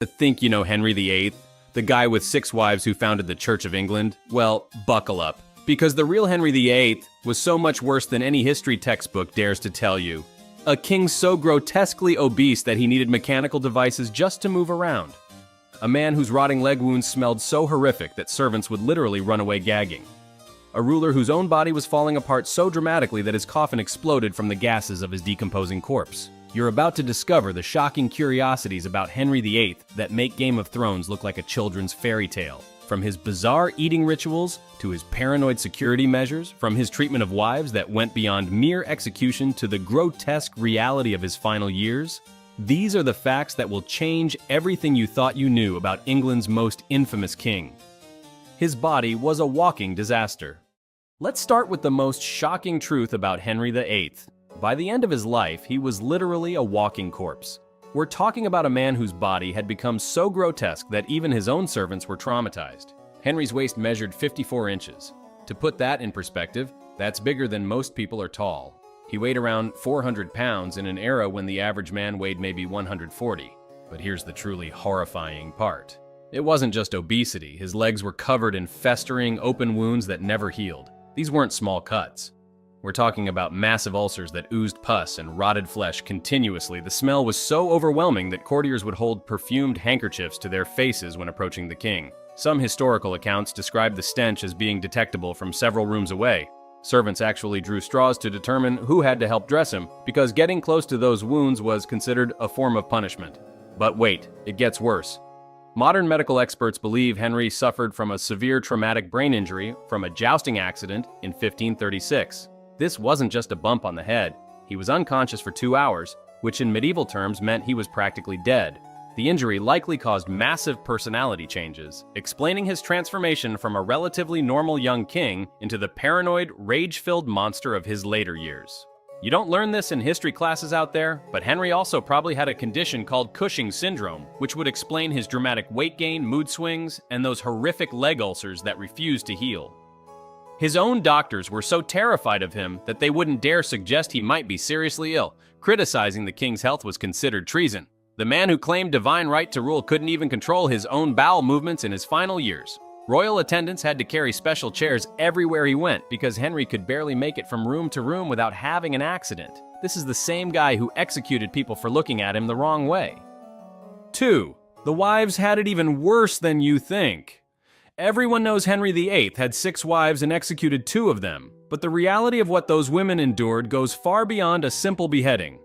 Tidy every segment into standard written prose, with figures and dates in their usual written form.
Think you know Henry VIII, the guy with 6 wives who founded the Church of England? Well, buckle up, because the real Henry VIII was so much worse than any history textbook dares to tell you. A king so grotesquely obese that he needed mechanical devices just to move around. A man whose rotting leg wounds smelled so horrific that servants would literally run away gagging. A ruler whose own body was falling apart so dramatically that his coffin exploded from the gases of his decomposing corpse. You're about to discover the shocking curiosities about Henry VIII that make Game of Thrones look like a children's fairy tale. From his bizarre eating rituals, to his paranoid security measures, from his treatment of wives that went beyond mere execution to the grotesque reality of his final years, these are the facts that will change everything you thought you knew about England's most infamous king. His body was a walking disaster. Let's start with the most shocking truth about Henry VIII. By the end of his life, he was literally a walking corpse. We're talking about a man whose body had become so grotesque that even his own servants were traumatized. Henry's waist measured 54 inches. To put that in perspective, that's bigger than most people are tall. He weighed around 400 pounds in an era when the average man weighed maybe 140. But here's the truly horrifying part. It wasn't just obesity. His legs were covered in festering, open wounds that never healed. These weren't small cuts. We're talking about massive ulcers that oozed pus and rotted flesh continuously. The smell was so overwhelming that courtiers would hold perfumed handkerchiefs to their faces when approaching the king. Some historical accounts describe the stench as being detectable from several rooms away. Servants actually drew straws to determine who had to help dress him, because getting close to those wounds was considered a form of punishment. But wait, it gets worse. Modern medical experts believe Henry suffered from a severe traumatic brain injury from a jousting accident in 1536. This wasn't just a bump on the head. He was unconscious for 2 hours, which in medieval terms meant he was practically dead. The injury likely caused massive personality changes, explaining his transformation from a relatively normal young king into the paranoid, rage-filled monster of his later years. You don't learn this in history classes out there, but Henry also probably had a condition called Cushing syndrome, which would explain his dramatic weight gain, mood swings, and those horrific leg ulcers that refused to heal. His own doctors were so terrified of him that they wouldn't dare suggest he might be seriously ill. Criticizing the king's health was considered treason. The man who claimed divine right to rule couldn't even control his own bowel movements in his final years. Royal attendants had to carry special chairs everywhere he went because Henry could barely make it from room to room without having an accident. This is the same guy who executed people for looking at him the wrong way. 2. The wives had it even worse than you think. Everyone knows Henry VIII had 6 wives and executed 2 of them, but the reality of what those women endured goes far beyond a simple beheading.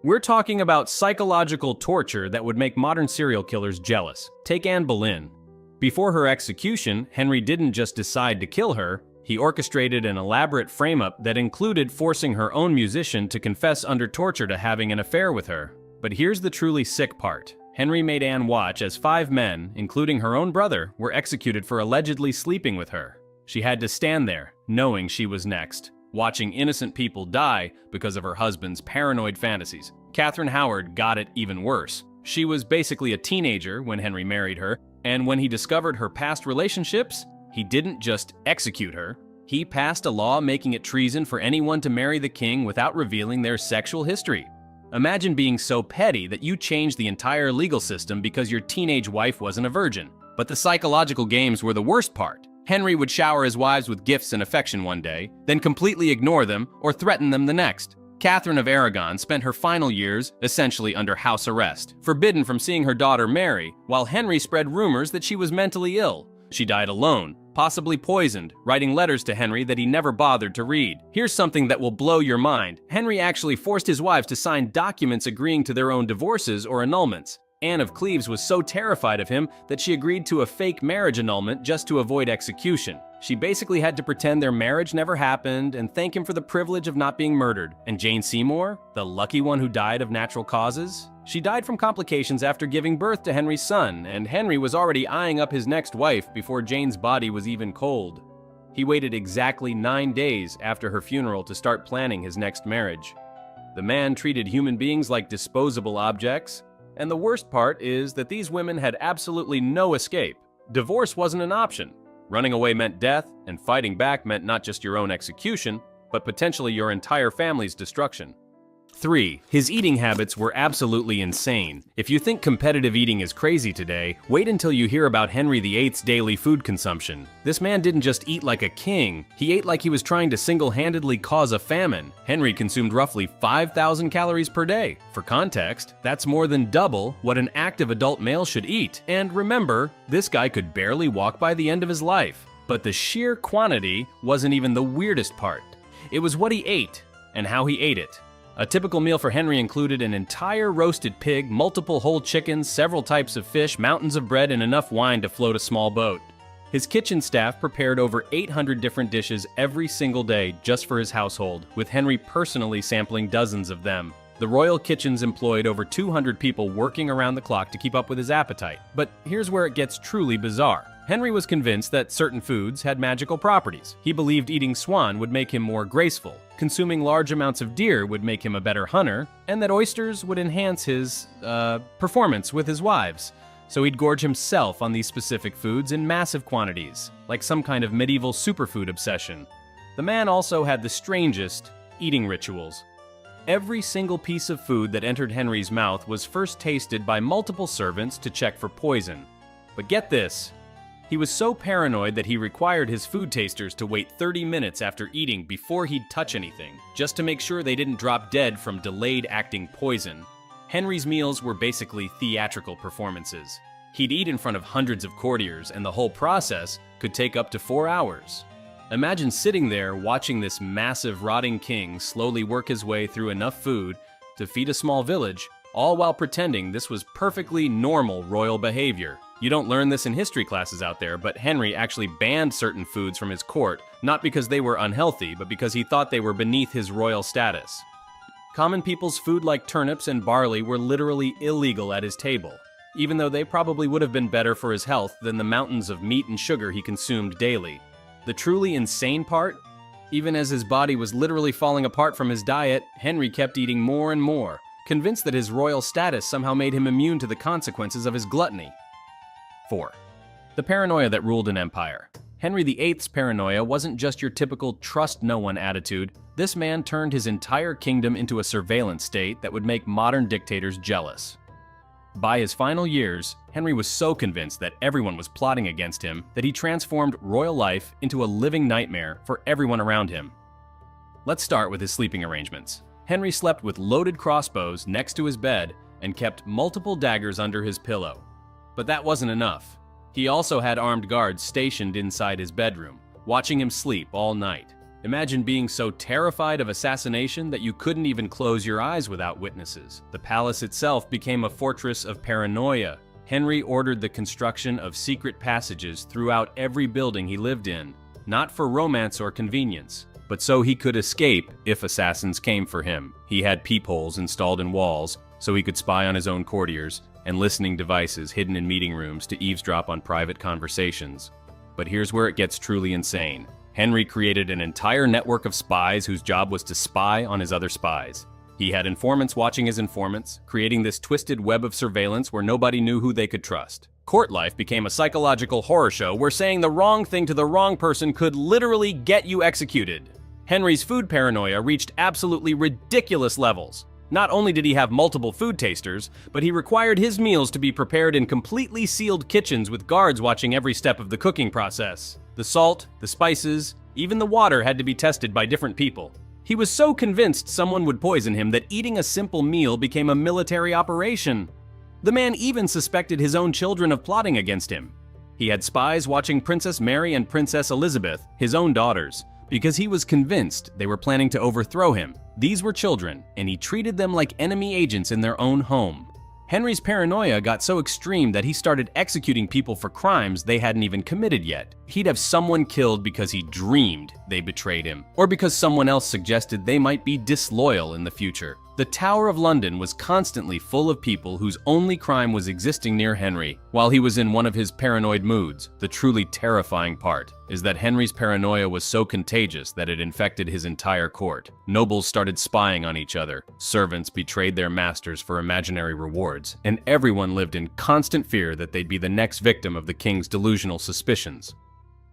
We're talking about psychological torture that would make modern serial killers jealous. Take Anne Boleyn. Before her execution, Henry didn't just decide to kill her, he orchestrated an elaborate frame-up that included forcing her own musician to confess under torture to having an affair with her. But here's the truly sick part. Henry made Anne watch as 5 men, including her own brother, were executed for allegedly sleeping with her. She had to stand there, knowing she was next, watching innocent people die because of her husband's paranoid fantasies. Catherine Howard got it even worse. She was basically a teenager when Henry married her, and when he discovered her past relationships, he didn't just execute her. He passed a law making it treason for anyone to marry the king without revealing their sexual history. Imagine being so petty that you changed the entire legal system because your teenage wife wasn't a virgin. But the psychological games were the worst part. Henry would shower his wives with gifts and affection one day, then completely ignore them or threaten them the next. Catherine of Aragon spent her final years essentially under house arrest, forbidden from seeing her daughter Mary, while Henry spread rumors that she was mentally ill. She died alone, possibly poisoned, writing letters to Henry that he never bothered to read. Here's something that will blow your mind. Henry actually forced his wives to sign documents agreeing to their own divorces or annulments. Anne of Cleves was so terrified of him that she agreed to a fake marriage annulment just to avoid execution. She basically had to pretend their marriage never happened and thank him for the privilege of not being murdered. And Jane Seymour, the lucky one who died of natural causes? She died from complications after giving birth to Henry's son, and Henry was already eyeing up his next wife before Jane's body was even cold. He waited exactly 9 days after her funeral to start planning his next marriage. The man treated human beings like disposable objects, and the worst part is that these women had absolutely no escape. Divorce wasn't an option. Running away meant death, and fighting back meant not just your own execution, but potentially your entire family's destruction. 3. His eating habits were absolutely insane. If you think competitive eating is crazy today, wait until you hear about Henry VIII's daily food consumption. This man didn't just eat like a king, he ate like he was trying to single-handedly cause a famine. Henry consumed roughly 5,000 calories per day. For context, that's more than double what an active adult male should eat. And remember, this guy could barely walk by the end of his life. But the sheer quantity wasn't even the weirdest part. It was what he ate and how he ate it. A typical meal for Henry included an entire roasted pig, multiple whole chickens, several types of fish, mountains of bread, and enough wine to float a small boat. His kitchen staff prepared over 800 different dishes every single day just for his household, with Henry personally sampling dozens of them. The royal kitchens employed over 200 people working around the clock to keep up with his appetite. But here's where it gets truly bizarre. Henry was convinced that certain foods had magical properties. He believed eating swan would make him more graceful, consuming large amounts of deer would make him a better hunter, and that oysters would enhance his, performance with his wives. So he'd gorge himself on these specific foods in massive quantities, like some kind of medieval superfood obsession. The man also had the strangest eating rituals. Every single piece of food that entered Henry's mouth was first tasted by multiple servants to check for poison. But get this. He was so paranoid that he required his food tasters to wait 30 minutes after eating before he'd touch anything, just to make sure they didn't drop dead from delayed acting poison. Henry's meals were basically theatrical performances. He'd eat in front of hundreds of courtiers, and the whole process could take up to 4 hours. Imagine sitting there watching this massive rotting king slowly work his way through enough food to feed a small village, all while pretending this was perfectly normal royal behavior. You don't learn this in history classes out there, but Henry actually banned certain foods from his court, not because they were unhealthy, but because he thought they were beneath his royal status. Common people's food like turnips and barley were literally illegal at his table, even though they probably would have been better for his health than the mountains of meat and sugar he consumed daily. The truly insane part? Even as his body was literally falling apart from his diet, Henry kept eating more and more, convinced that his royal status somehow made him immune to the consequences of his gluttony. 4. The paranoia that ruled an empire. Henry VIII's paranoia wasn't just your typical trust-no-one attitude. This man turned his entire kingdom into a surveillance state that would make modern dictators jealous. By his final years, Henry was so convinced that everyone was plotting against him that he transformed royal life into a living nightmare for everyone around him. Let's start with his sleeping arrangements. Henry slept with loaded crossbows next to his bed and kept multiple daggers under his pillow. But that wasn't enough. He also had armed guards stationed inside his bedroom, watching him sleep all night. Imagine being so terrified of assassination that you couldn't even close your eyes without witnesses. The palace itself became a fortress of paranoia. Henry ordered the construction of secret passages throughout every building he lived in, not for romance or convenience, but so he could escape if assassins came for him. He had peepholes installed in walls so he could spy on his own courtiers, and listening devices hidden in meeting rooms to eavesdrop on private conversations. But here's where it gets truly insane. Henry created an entire network of spies whose job was to spy on his other spies. He had informants watching his informants, creating this twisted web of surveillance where nobody knew who they could trust. Court life became a psychological horror show where saying the wrong thing to the wrong person could literally get you executed. Henry's food paranoia reached absolutely ridiculous levels. Not only did he have multiple food tasters, but he required his meals to be prepared in completely sealed kitchens with guards watching every step of the cooking process. The salt, the spices, even the water had to be tested by different people. He was so convinced someone would poison him that eating a simple meal became a military operation. The man even suspected his own children of plotting against him. He had spies watching Princess Mary and Princess Elizabeth, his own daughters, because he was convinced they were planning to overthrow him. These were children, and he treated them like enemy agents in their own home. Henry's paranoia got so extreme that he started executing people for crimes they hadn't even committed yet. He'd have someone killed because he dreamed they betrayed him, or because someone else suggested they might be disloyal in the future. The Tower of London was constantly full of people whose only crime was existing near Henry while he was in one of his paranoid moods. The truly terrifying part is that Henry's paranoia was so contagious that it infected his entire court. Nobles started spying on each other, servants betrayed their masters for imaginary rewards, and everyone lived in constant fear that they'd be the next victim of the king's delusional suspicions.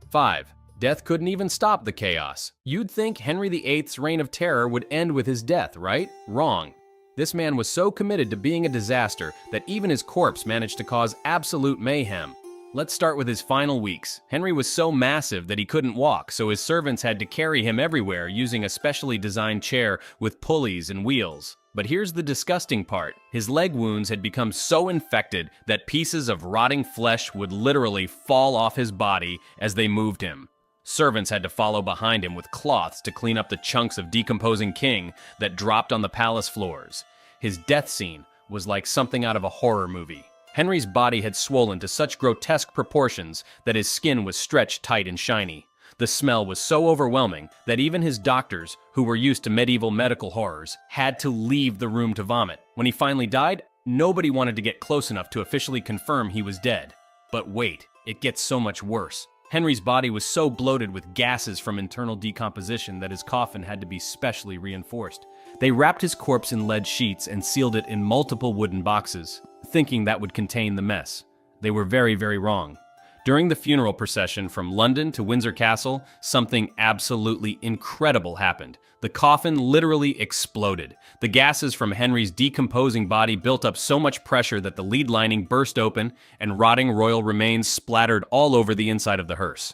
5. Death couldn't even stop the chaos. You'd think Henry VIII's reign of terror would end with his death, right? Wrong. This man was so committed to being a disaster that even his corpse managed to cause absolute mayhem. Let's start with his final weeks. Henry was so massive that he couldn't walk, so his servants had to carry him everywhere using a specially designed chair with pulleys and wheels. But here's the disgusting part. His leg wounds had become so infected that pieces of rotting flesh would literally fall off his body as they moved him. Servants had to follow behind him with cloths to clean up the chunks of decomposing king that dropped on the palace floors. His death scene was like something out of a horror movie. Henry's body had swollen to such grotesque proportions that his skin was stretched tight and shiny. The smell was so overwhelming that even his doctors, who were used to medieval medical horrors, had to leave the room to vomit. When he finally died, nobody wanted to get close enough to officially confirm he was dead. But wait, it gets so much worse. Henry's body was so bloated with gases from internal decomposition that his coffin had to be specially reinforced. They wrapped his corpse in lead sheets and sealed it in multiple wooden boxes, thinking that would contain the mess. They were very, very wrong. During the funeral procession from London to Windsor Castle, something absolutely incredible happened. The coffin literally exploded. The gases from Henry's decomposing body built up so much pressure that the lead lining burst open and rotting royal remains splattered all over the inside of the hearse.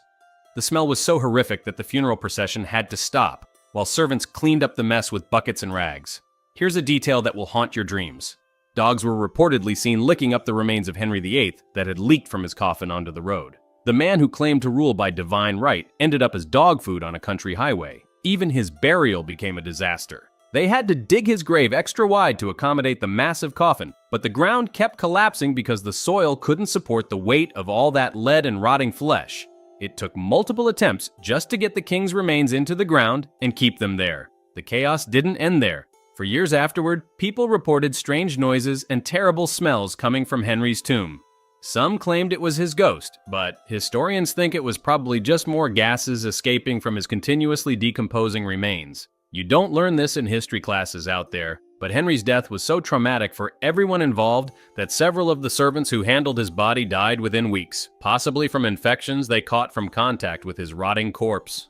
The smell was so horrific that the funeral procession had to stop, while servants cleaned up the mess with buckets and rags. Here's a detail that will haunt your dreams. Dogs were reportedly seen licking up the remains of Henry VIII that had leaked from his coffin onto the road. The man who claimed to rule by divine right ended up as dog food on a country highway. Even his burial became a disaster. They had to dig his grave extra wide to accommodate the massive coffin, but the ground kept collapsing because the soil couldn't support the weight of all that lead and rotting flesh. It took multiple attempts just to get the king's remains into the ground and keep them there. The chaos didn't end there. For years afterward, people reported strange noises and terrible smells coming from Henry's tomb. Some claimed it was his ghost, but historians think it was probably just more gases escaping from his continuously decomposing remains. You don't learn this in history classes out there, but Henry's death was so traumatic for everyone involved that several of the servants who handled his body died within weeks, possibly from infections they caught from contact with his rotting corpse.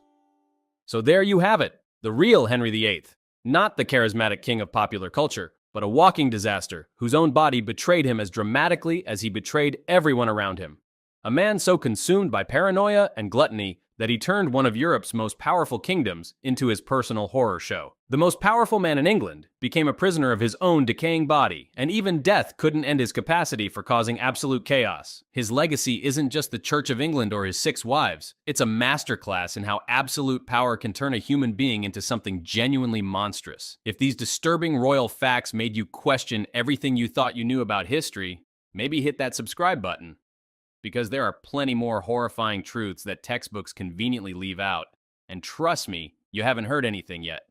So there you have it, the real Henry VIII. Not the charismatic king of popular culture, but a walking disaster whose own body betrayed him as dramatically as he betrayed everyone around him. A man so consumed by paranoia and gluttony that he turned one of Europe's most powerful kingdoms into his personal horror show. The most powerful man in England became a prisoner of his own decaying body, and even death couldn't end his capacity for causing absolute chaos. His legacy isn't just the Church of England or his 6 wives. It's a masterclass in how absolute power can turn a human being into something genuinely monstrous. If these disturbing royal facts made you question everything you thought you knew about history, maybe hit that subscribe button. Because there are plenty more horrifying truths that textbooks conveniently leave out. And trust me, you haven't heard anything yet.